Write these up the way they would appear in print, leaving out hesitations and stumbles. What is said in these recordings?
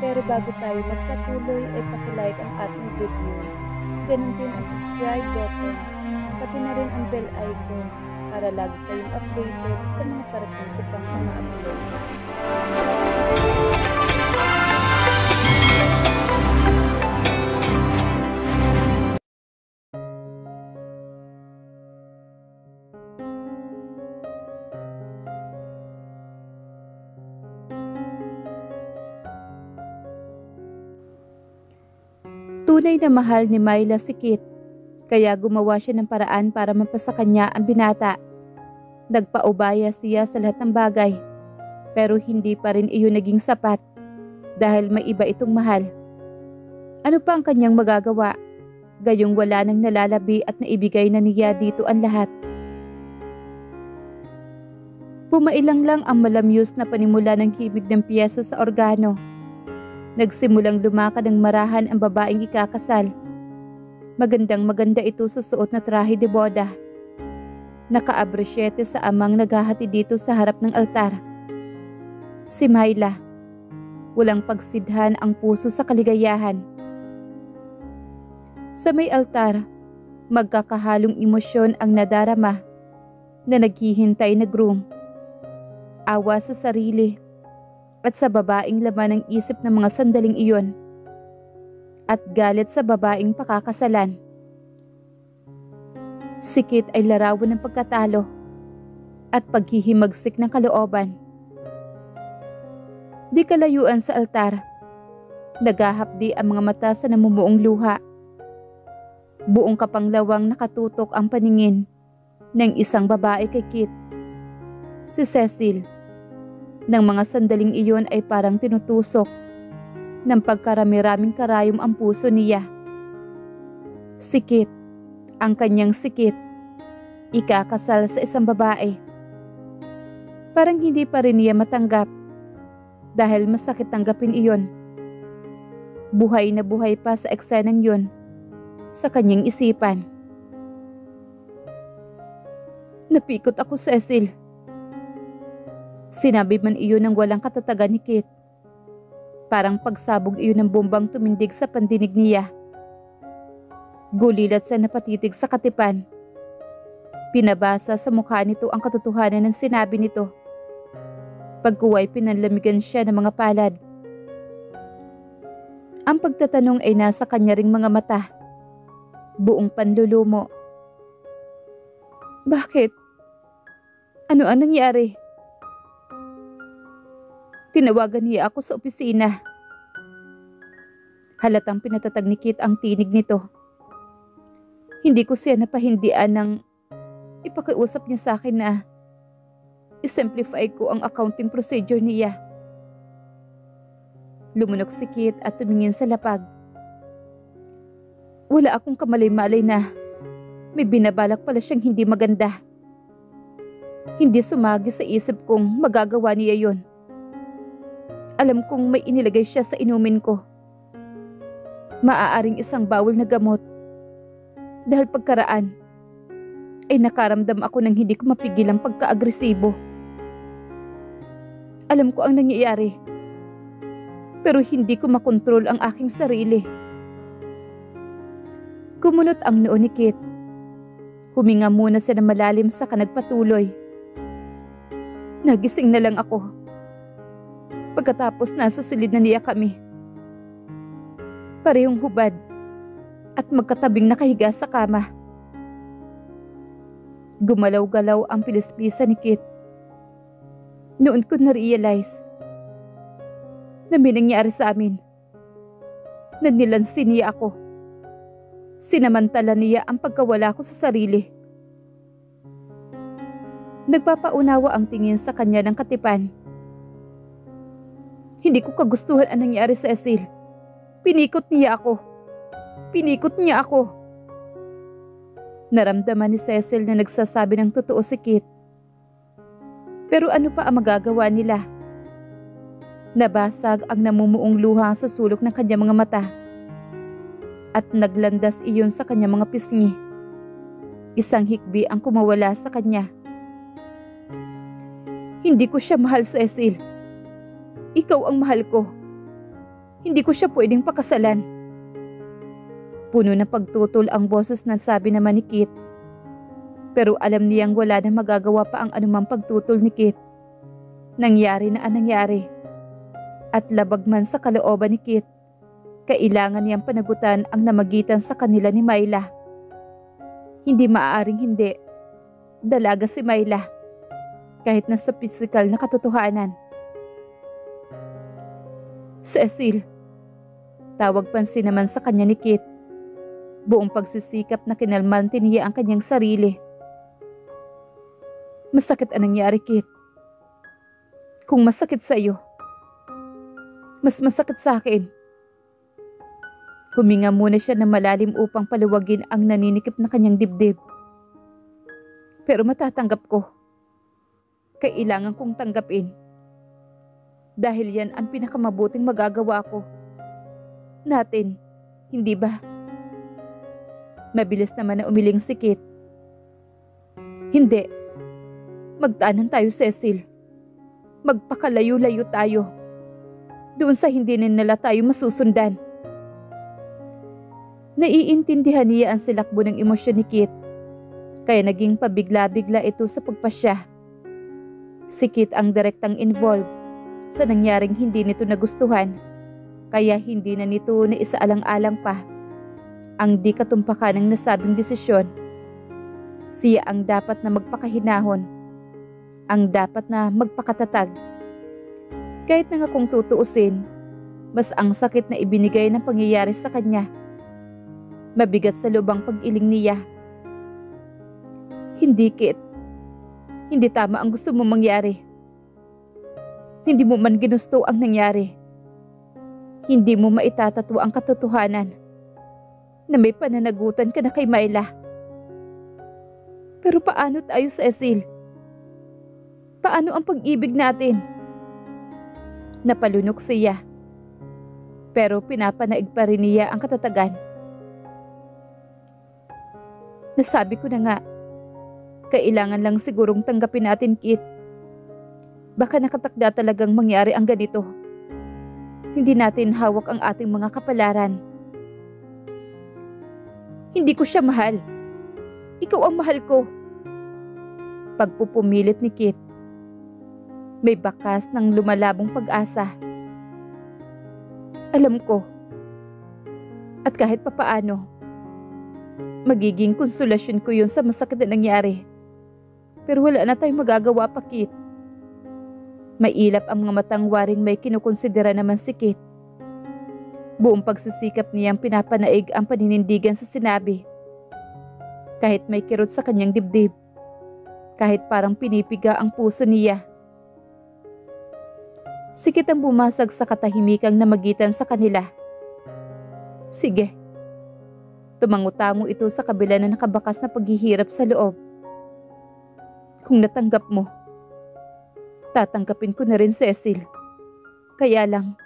Pero bago tayo magpatuloy ay pakilike ang ating video. Ganun din ang subscribe button, pati na rin ang bell icon para lagi kayong updated sa mga parating ko pang mga uploads. Tunay na mahal ni Myla si Kit, kaya gumawa siya ng paraan para mapasa kanya ang binata. Nagpaubaya siya sa lahat ng bagay, pero hindi pa rin iyon naging sapat dahil may iba itong mahal. Ano pa ang kanyang magagawa? Gayong wala nang nalalabi at naibigay na niya dito ang lahat. Pumailang lang ang malamyos na panimula ng himig ng piyesa sa organo. Nagsimulang lumakad ng marahan ang babaeng ikakasal. Magandang maganda ito sa suot na trahe de boda. Naka-abresyete sa amang naghahati dito sa harap ng altar. Si Myla. Walang pagsidhan ang puso sa kaligayahan. Sa may altar, magkakahalong emosyon ang nadarama na naghihintay na groom. Awa sa sarili at sa babaeng laman ng isip ng mga sandaling iyon, at galit sa babaeng pakakasalan. Si Kit ay larawan ng pagkatalo at paghihimagsik ng kalooban. Di kalayuan sa altar, naghahapdi ang mga mata sa namumuong luha. Buong kapanglawang nakatutok ang paningin ng isang babae kay Kit, si Cecil. Nang mga sandaling iyon ay parang tinutusok ng pagkarami-raming karayom ang puso niya. Si Kit, ang kanyang si Kit, ikakasal sa isang babae. Parang hindi pa rin niya matanggap dahil masakit tanggapin iyon. Buhay na buhay pa sa eksenang yun sa kanyang isipan. Napikot ako, Cecil. Sinabi man iyon ng walang katatagan ni Kit. Parang pagsabog iyon ng bombang tumindig sa pandinig niya. Gulilat sa napatitig sa katipan. Pinabasa sa mukha nito ang katotohanan ng sinabi nito. Pagkuway pinanlamigan siya ng mga palad. Ang pagtatanong ay nasa kanya ring mga mata. Buong panlulumo. Bakit? Ano ang nangyari? Tinawagan niya ako sa opisina. Halatang pinatatag ni Kit ang tinig nito. Hindi ko siya napahindian ng ipakiusap niya sa akin na isimplify ko ang accounting procedure niya. Lumunok si Kit at tumingin sa lapag. Wala akong kamalay-malay na may binabalak pala siyang hindi maganda. Hindi sumagi sa isip kong magagawa niya yon. Alam kong may inilagay siya sa inumin ko. Maaaring isang bawal na gamot. Dahil pagkaraan, ay nakaramdam ako ng hindi ko mapigilang pagka-agresibo. Alam ko ang nangyayari. Pero hindi ko makontrol ang aking sarili. Kumunot ang noo ni Kit. Huminga muna siya ng malalim saka nagpatuloy. Nagising na lang ako. Pagkatapos nasa silid na niya kami. Parehong hubad at magkatabing nakahiga sa kama. Gumalaw-galaw ang pilispisa ni Kit. Noon ko na-realize na may nangyari sa amin. Na nilansin niya ako. Sinamantala niya ang pagkawala ko sa sarili. Nagpapaunawa ang tingin sa kanya ng katipan. Hindi ko kagustuhan ang nangyari sa Cecil. Pinikot niya ako. Pinikot niya ako. Naramdaman ni Cecil na nagsasabi ng totoo si Kit. Pero ano pa ang magagawa nila? Nabasag ang namumuong luha sa sulok ng kanyang mga mata. At naglandas iyon sa kanyang mga pisngi. Isang hikbi ang kumawala sa kanya. Hindi ko siya mahal, Cecil. Ikaw ang mahal ko. Hindi ko siya pwedeng pakasalan. Puno ng pagtutol ang boses na sabi naman ni Kit. Pero alam niyang wala na magagawa pa ang anumang pagtutol ni Kit. Nangyari na ang nangyari. At labag man sa kalooban ni Kit, kailangan niyang panagutan ang namagitan sa kanila ni Myla. Hindi maaaring hindi. Dalaga si Myla. Kahit na sa pisikal na katotohanan. Cecil. Tawag pansin naman sa kanya ni Kit. Buong pagsisikap na kinalmante niya ang kanyang sarili. Masakit ang nangyari, Kit. Kung masakit sa iyo, mas masakit sa akin. Huminga muna siya ng malalim upang paluwagin ang naninikip na kanyang dibdib. Pero matatanggap ko. Kailangan kong tanggapin. Dahil yan ang pinakamabuting magagawa ko. Natin, hindi ba? Mabilis naman na umiling si Kit. Hindi. Magtanan tayo, Cecil. Magpakalayo-layo tayo. Doon sa hindi nila tayo masusundan. Naiintindihan niya ang silakbo ng emosyon ni Kit. Kaya naging pabigla-bigla ito sa pagpasya. Si Kit ang direktang involved sa nangyaring hindi nito nagustuhan. Kaya hindi na nito na isaalang-alang pa ang di katumpakan ng nasabing desisyon. Siya ang dapat na magpakahinahon, ang dapat na magpakatatag. Kahit na nga kung tutuusin, mas ang sakit na ibinigay ng pangyayari sa kanya. Mabigat sa lubang pag-iling niya. Hindi, Kit. Hindi tama ang gusto mo mangyari. Hindi mo man ginusto ang nangyari. Hindi mo maitatatwa ang katotohanan na may pananagutan ka na kay Myla. Pero paano tayo, Cecil? Paano ang pag-ibig natin? Napalunok siya. Pero pinapanaig pa rin niya ang katatagan. Nasabi ko na nga, kailangan lang sigurong tanggapin natin, Kit. Baka nakatakda talagang mangyari ang ganito. Hindi natin hawak ang ating mga kapalaran. Hindi ko siya mahal. Ikaw ang mahal ko. Pagpupumilit ni Kit. May bakas ng lumalabong pag-asa. Alam ko. At kahit papaano, magiging konsolasyon ko yun sa masakit na nangyari. Pero wala na tayong magagawa pa, Kit. Mailap ang mga matang waring may kinukonsidera naman si Kit. Buong pagsisikap niyang pinapanaig ang paninindigan sa sinabi. Kahit may kirot sa kanyang dibdib. Kahit parang pinipiga ang puso niya. Si Kit ang bumasag sa katahimikang namagitan sa kanila. Sige. Tumango-tango ito sa kabila na nakabakas na paghihirap sa loob. Kung natanggap mo, tatanggapin ko na rin, Cecil. Kaya lang,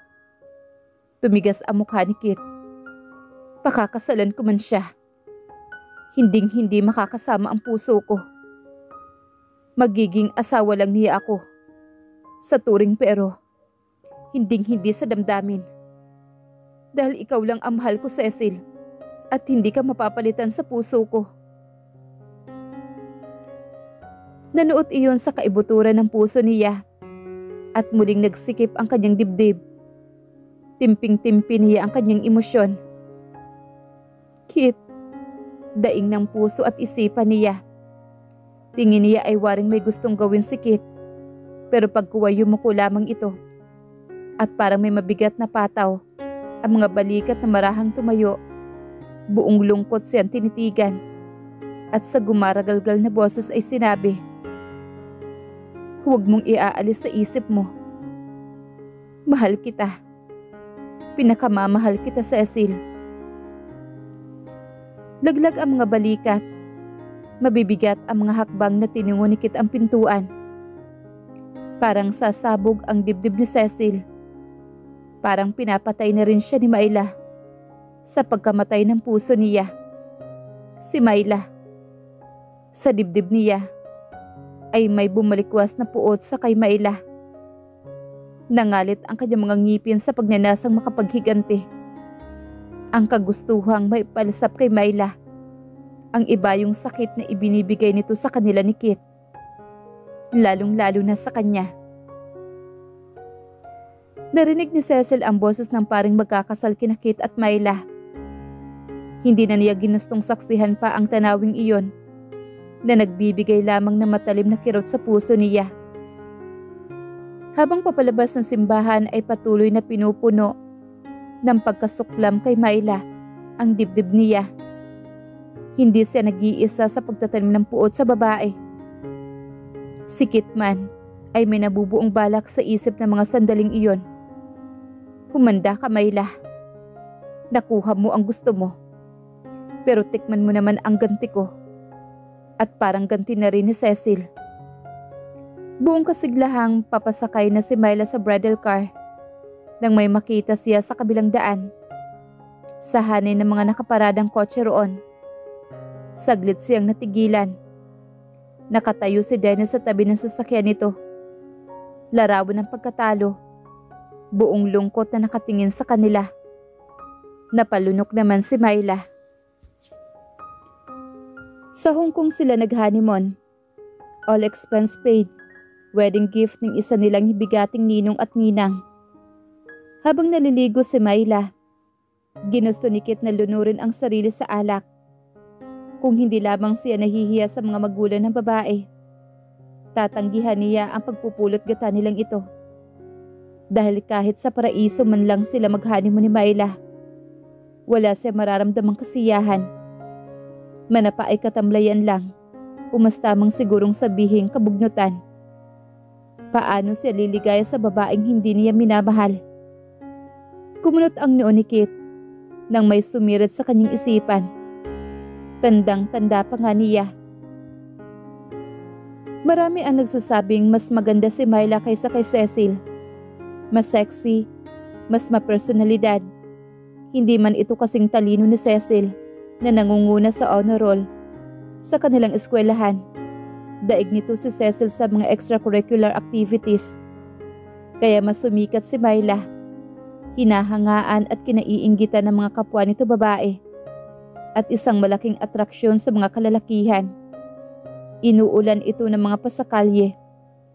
tumigas ang mukha ni Kit. Pakakasalan ko man siya. Hinding-hindi makakasama ang puso ko. Magiging asawa lang niya ako. Sa turing pero, hinding-hindi sa damdamin. Dahil ikaw lang ang mahal ko, Cecil. At hindi ka mapapalitan sa puso ko. Nanuot iyon sa kaibuturan ng puso niya. At muling nagsikip ang kanyang dibdib. Timping-timpi niya ang kanyang emosyon. Kit, daing ng puso at isipan niya. Tingin niya ay waring may gustong gawin si Kit. Pero pagkuha yumuko lamang ito. At parang may mabigat na pataw. Ang mga balikat na marahang tumayo. Buong lungkot siyang tinitigan. At sa gumaragalgal na boses ay sinabi, huwag mong iaalis sa isip mo. Mahal kita. Pinakamamahal kita, Cecil. Laglag ang mga balikat. Mabibigat ang mga hakbang na tinungunikit ang pintuan. Parang sasabog ang dibdib ni Cecil. Parang pinapatay na rin siya ni Myla sa pagkamatay ng puso niya. Si Myla, sa dibdib niya, ay may bumalikwas na puot sa kay Myla. Nangalit ang kanyang mga ngipin sa pagnanasang makapaghiganti. Ang kagustuhang may palasap kay Myla. Ang iba yung sakit na ibinibigay nito sa kanila ni Kit. Lalong-lalo na sa kanya. Narinig ni Cecil ang boses ng paring magkakasal kina Kit at Myla. Hindi na niya ginustong saksihan pa ang tanawing iyon na nagbibigay lamang ng matalim na kirot sa puso niya. Habang papalabas ng simbahan ay patuloy na pinupuno ng pagkasuklam kay Myla ang dibdib niya. Hindi siya nag-iisa sa pagtatanim ng puot sa babae. Si Kit man ay may nabubuong balak sa isip ng mga sandaling iyon. Humanda ka, Myla. Nakuha mo ang gusto mo. Pero tikman mo naman ang ganti ko. At parang ganti na rin ni Cecil. Buong kasiglahang papasakay na si Myla sa bridal car nang may makita siya sa kabilang daan. Sa hanay ng mga nakaparadang kotse roon. Saglit siyang natigilan. Nakatayo si Dennis sa tabi ng sasakyan nito. Larawan ng pagkatalo. Buong lungkot na nakatingin sa kanila. Napalunok naman si Myla. Sa Hong Kong sila nag-honeymoon. All expense paid. Wedding gift ng isa nilang bigating ninong at ninang. Habang naliligo si Myla, ginusto ni Kit na lunurin ang sarili sa alak. Kung hindi lamang siya nahihiya sa mga magulang ng babae, tatanggihan niya ang pagpupulot gata nilang ito. Dahil kahit sa paraiso man lang sila mag-honeymoon ni Myla, wala siya mararamdamang kasiyahan. Manapa ay katamlayan lang, umastamang sigurong sabihing kabugnutan. Paano siya liligaya sa babaeng hindi niya minamahal? Kumunot ang noo ni Kit nang may sumirit sa kanyang isipan. Tandang-tanda pa nga niya. Marami ang nagsasabing mas maganda si Myla kaysa kay Cecil. Mas sexy, mas mapersonalidad. Hindi man ito kasing talino ni Cecil na nangunguna sa honor roll sa kanilang eskwelahan. Daig nito si Cecil sa mga extracurricular activities. Kaya mas sumikat si Myla. Hinahangaan at kinaiinggitan ng mga kapwa nito babae. At isang malaking atraksyon sa mga kalalakihan. Inuulan ito ng mga pasakalye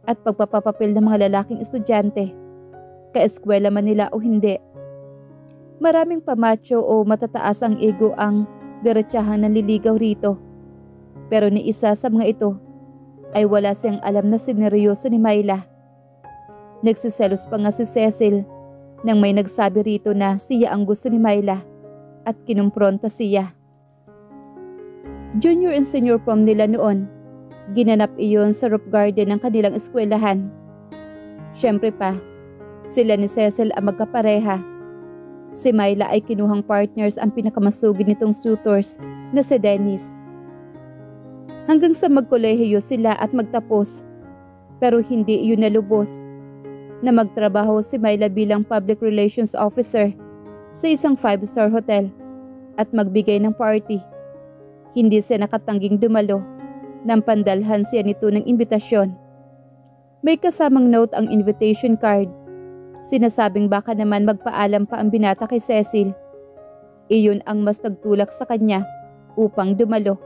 at pagpapapapil ng mga lalaking estudyante. Kaeskwela man nila o hindi. Maraming pamacho o matataas ang ego ang diretsahang nanliligaw rito. Pero ni isa sa mga ito ay wala siyang alam na sineryoso ni Myla. Nagsiselos pa nga si Cecil nang may nagsabi rito na siya ang gusto ni Myla at kinumpronta siya. Junior and senior prom nila noon. Ginanap iyon sa roof garden ng kanilang eskwelahan. Siyempre pa, sila ni Cecil ang magkapareha. Si Myla ay kinuhang partners ang pinakamasugid nitong suitors na si Dennis. Hanggang sa magkolehiyo sila at magtapos. Pero hindi iyon nalubos na magtrabaho si Myla bilang public relations officer sa isang 5-star hotel at magbigay ng party. Hindi siya nakatangging dumalo nang pandalhan siya nito ng imbitasyon. May kasamang note ang invitation card. Sinasabing baka naman magpaalam pa ang binata kay Cecil. Iyon ang mas nagtulak sa kanya upang dumalo.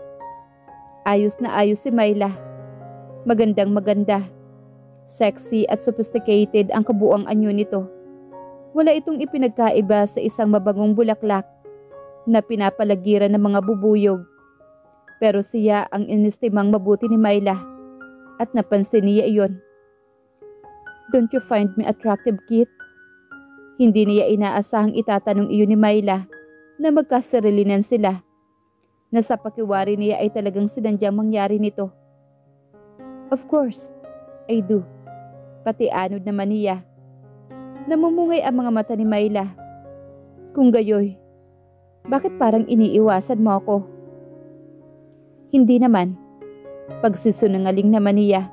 Ayos na ayos si Myla. Magandang maganda. Sexy at sophisticated ang kabuuang anyo nito. Wala itong ipinagkaiba sa isang mabangong bulaklak na pinapalagiran ng mga bubuyog. Pero siya ang inestimang mabuti ni Myla at napansin niya iyon. Don't you find me attractive, Kit? Hindi niya inaasahang itatanong iyon ni Myla na magkasarilinan sila. Na sa pakiwari niya ay talagang sinandyang mangyari nito. Of course, I do. Pati anod naman niya. Namumungay ang mga mata ni Myla. Kung gayoy, bakit parang iniiwasan mo ako? Hindi naman. Pagsisunungaling naman niya.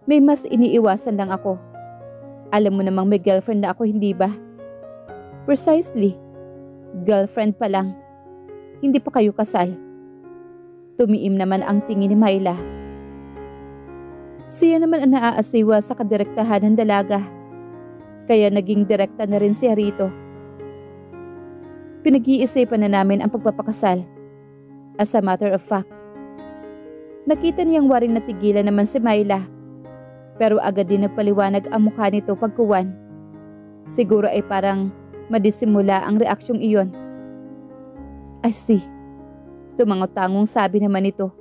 May mas iniiwasan lang ako. Alam mo namang may girlfriend na ako, hindi ba? Precisely. Girlfriend pa lang. Hindi pa kayo kasal. Tumiim naman ang tingin ni Myla. Siya naman ang naaasiwa sa kadirektahan ng dalaga. Kaya naging direkta na rin siya rito. Pinag-iisipan na namin ang pagpapakasal. As a matter of fact, nakita niyang waring natigilan naman si Myla. Pero agad din nagpaliwanag ang mukha nito pagkuwan. Siguro ay parang madisimula ang reaksyong iyon. I see. Tumangot-tangong sabi naman ito.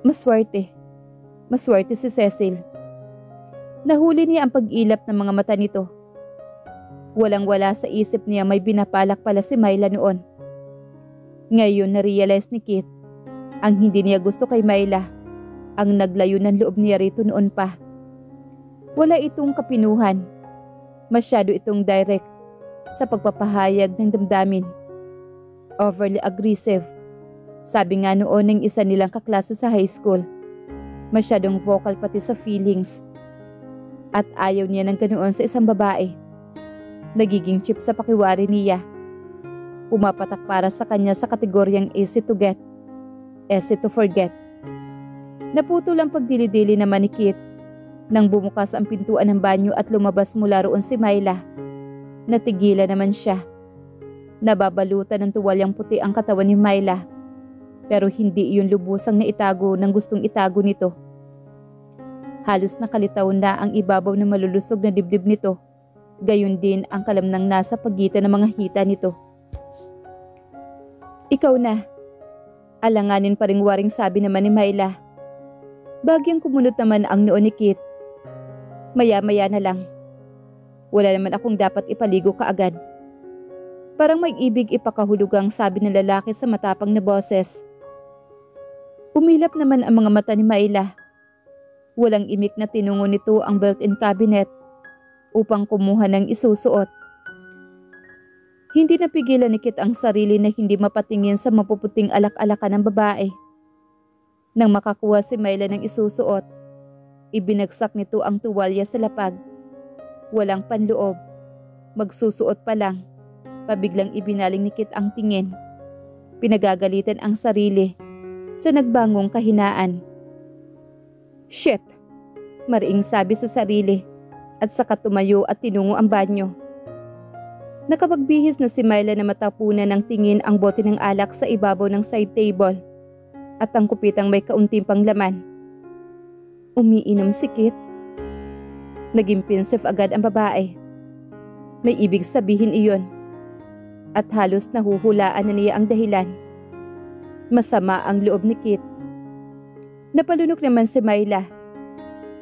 Maswerte. Maswerte si Cecil. Nahuli niya ang pag-ilap ng mga mata nito. Walang-wala sa isip niya may binapalak pala si Myla noon. Ngayon na-realize ni Kit ang hindi niya gusto kay Myla, ang naglayo ng loob niya rito noon pa. Wala itong kapinuhan. Masyado itong direct sa pagpapahayag ng damdamin. Overly aggressive. Sabi nga noon ng isa nilang kaklase sa high school, masyadong vocal pati sa feelings. At ayaw niya ng ganoon sa isang babae. Nagiging chip sa pakiwari niya. Pumapatak para sa kanya sa kategoryang easy to get, easy to forget. Naputol ang pagdili-dili naman ni Kit nang bumukas ang pintuan ng banyo at lumabas mula roon si Myla. Natigilan naman siya. Nababalutan ng tuwalyang puti ang katawan ni Myla, pero hindi iyon lubusang naitago ng gustong itago nito. Halos nakalitaw na ang ibabaw na malulusog na dibdib nito, gayon din ang kalamnang nasa pagitan ng mga hita nito. Ikaw na. Alanganin pa ring waring sabi naman ni Myla. Bagyang kumunot naman ang noo ni Kit. Maya-maya na lang. Wala naman akong dapat ipaligo kaagad. Parang may ibig ipakahulugang sabi ng lalaki sa matapang na boses. Umilap naman ang mga mata ni Myla. Walang imik na tinungo nito ang built-in cabinet upang kumuha ng isusuot. Hindi napigilan ni Kit ang sarili na hindi mapatingin sa mapuputing alak-alakan ng babae. Nang makakuha si Myla ng isusuot, ibinagsak nito ang tuwalya sa lapag. Walang panloob. Magsusuot pa lang. Pabiglang ibinaling ni Kit ang tingin. Pinagagalitan ang sarili sa nagbangong kahinaan. Shit! Mariing sabi sa sarili at saka tumayo at tinungo ang banyo. Nakapagbihis na si Myla na matapunan ng tingin ang bote ng alak sa ibabaw ng side table at ang kupitang may kaunting pang laman. Umiinom si Kit. Naging pensive agad ang babae. May ibig sabihin iyon. At halos nahuhulaan na niya ang dahilan. Masama ang loob ni Kit. Napalunok naman si Myla.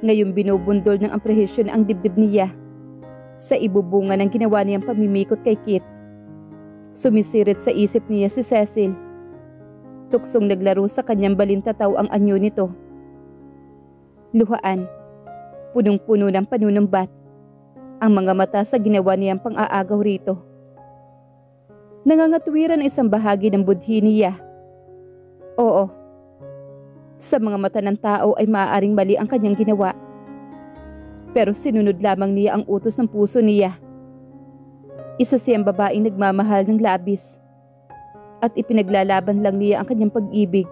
Ngayong binubundol ng aprehension ang dibdib niya sa ibubunga ng ginawa niyang pamimikot kay Kit. Sumisirit sa isip niya si Cecil. Tuksong naglaro sa kanyang balintataw ang anyo nito. Luhaan, punong-puno ng panunumbat, ang mga mata sa ginawa niyang pang-aagaw rito. Nangangatwiran ang isang bahagi ng budhi niya. Oo, sa mga mata ng tao ay maaaring mali ang kanyang ginawa. Pero sinunod lamang niya ang utos ng puso niya. Isa siyang babaeng nagmamahal ng labis. At ipinaglalaban lang niya ang kanyang pag-ibig.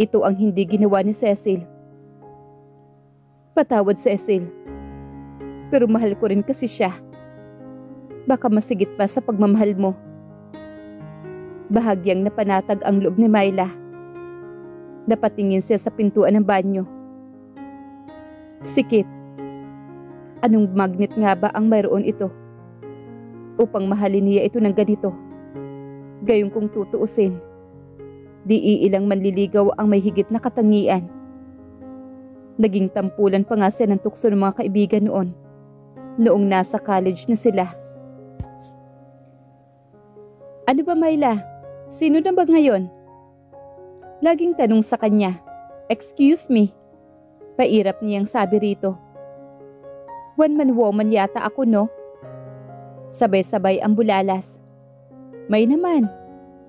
Ito ang hindi ginawa ni Cecil. Patawad, Cecil. Pero mahal ko rin kasi siya. Baka masigit pa sa pagmamahal mo. Bahagyang napanatag ang loob ni Myla. Napatingin siya sa pintuan ng banyo. Si Kit, anong magnet nga ba ang mayroon ito? Upang mahalin niya ito ng ganito. Gayong kung tutuusin, di iilang manliligaw ang may higit na katangian. Naging tampulan pa nga siya ng tukso ng mga kaibigan noong nasa college na sila. Ano ba, Myla? Sino na ba ngayon? Laging tanong sa kanya. Excuse me. Pairap niyang sabi rito. One man woman yata ako, no? Sabay-sabay ang bulalas. May naman.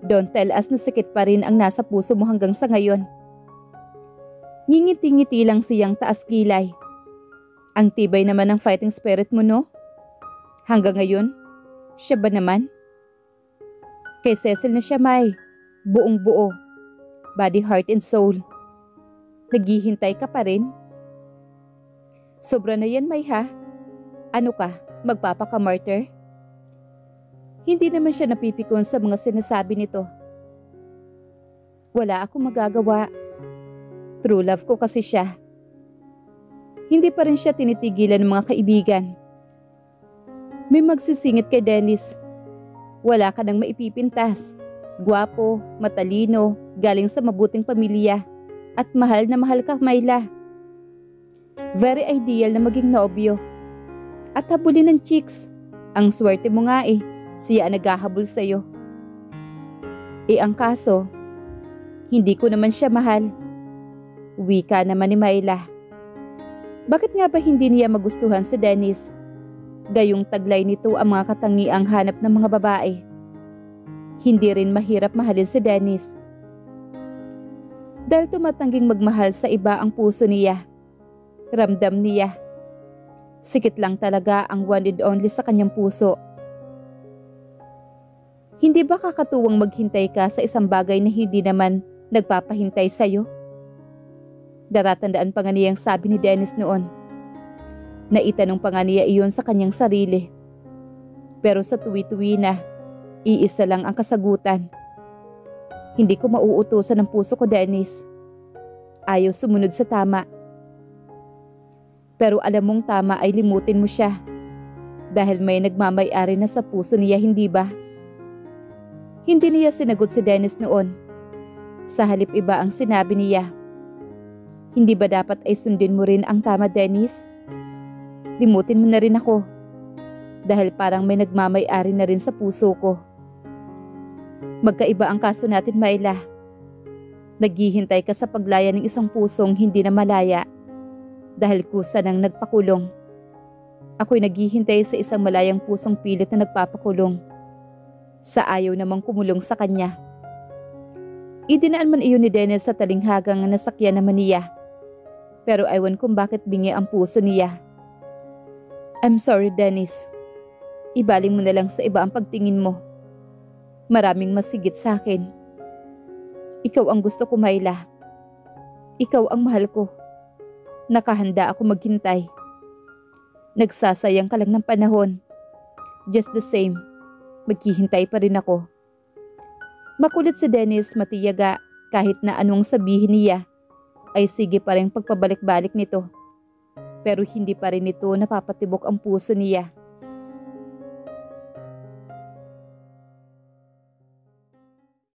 Don't tell us na sakit pa rin ang nasa puso mo hanggang sa ngayon. Ngingiti-ngiti lang siyang taas kilay. Ang tibay naman ng fighting spirit mo, no? Hanggang ngayon, siya ba naman? Kay Cecil na siya, May. Buong buo. Body, heart, and soul. Naghihintay ka pa rin? Sobra na yan, May, ha? Ano ka, magpapaka-martyr? Hindi naman siya napipikon sa mga sinasabi nito. Wala akong magagawa. True love ko kasi siya. Hindi pa rin siya tinitigilan ng mga kaibigan. May magsisingit kay Dennis. Wala ka nang maipipintas. Gwapo, matalino, galing sa mabuting pamilya. At mahal na mahal ka, Myla. Very ideal na maging nobyo. At habulin ng chicks. Ang swerte mo nga eh. Siya ang naghahabol sa'yo. Ang kaso, hindi ko naman siya mahal. Wika naman ni Myla. Bakit nga ba hindi niya magustuhan si Dennis? Gayong taglay nito ang mga katangiang hanap ng mga babae. Hindi rin mahirap mahalin si Dennis. Dahil tumatangging magmahal sa iba ang puso niya. Ramdam niya. Sikit lang talaga ang one and only sa kanyang puso. Hindi ba kakatuwang maghintay ka sa isang bagay na hindi naman nagpapahintay sa'yo? Datatandaan pa nga niyang sabi ni Dennis noon. Naitanong pa nga niya iyon sa kanyang sarili. Pero sa tuwi-tuwi na, iisa lang ang kasagutan. Hindi ko mauutusan ng puso ko, Dennis. Ayaw sumunod sa tama. Pero alam mong tama ay limutin mo siya. Dahil may nagmamay-ari na sa puso niya, hindi ba? Hindi niya sinagot si Dennis noon. Sa halip iba ang sinabi niya. Hindi ba dapat ay sundin mo rin ang tama, Dennis? Limutin mo na rin ako. Dahil parang may nagmamay-ari na rin sa puso ko. Magkaiba ang kaso natin, Myla. Naghihintay ka sa paglaya ng isang pusong hindi na malaya. Dahil kusa nang nagpakulong. Ako'y naghihintay sa isang malayang pusong pilit na nagpapakulong. Sa ayaw namang kumulong sa kanya. Idinaan man iyon ni Dennis sa talinghagang nasakyan naman niya. Pero aywan kung bakit bingi ang puso niya. I'm sorry, Dennis. Ibaling mo na lang sa iba ang pagtingin mo. Maraming masigit sa akin. Ikaw ang gusto ko, Myla. Ikaw ang mahal ko. Nakahanda ako maghintay. Nagsasayang ka lang ng panahon. Just the same, maghihintay pa rin ako. Makulit si Dennis, matiyaga, kahit na anong sabihin niya, ay sige pa rin pagpabalik-balik nito. Pero hindi pa rin ito napapatibok ang puso niya.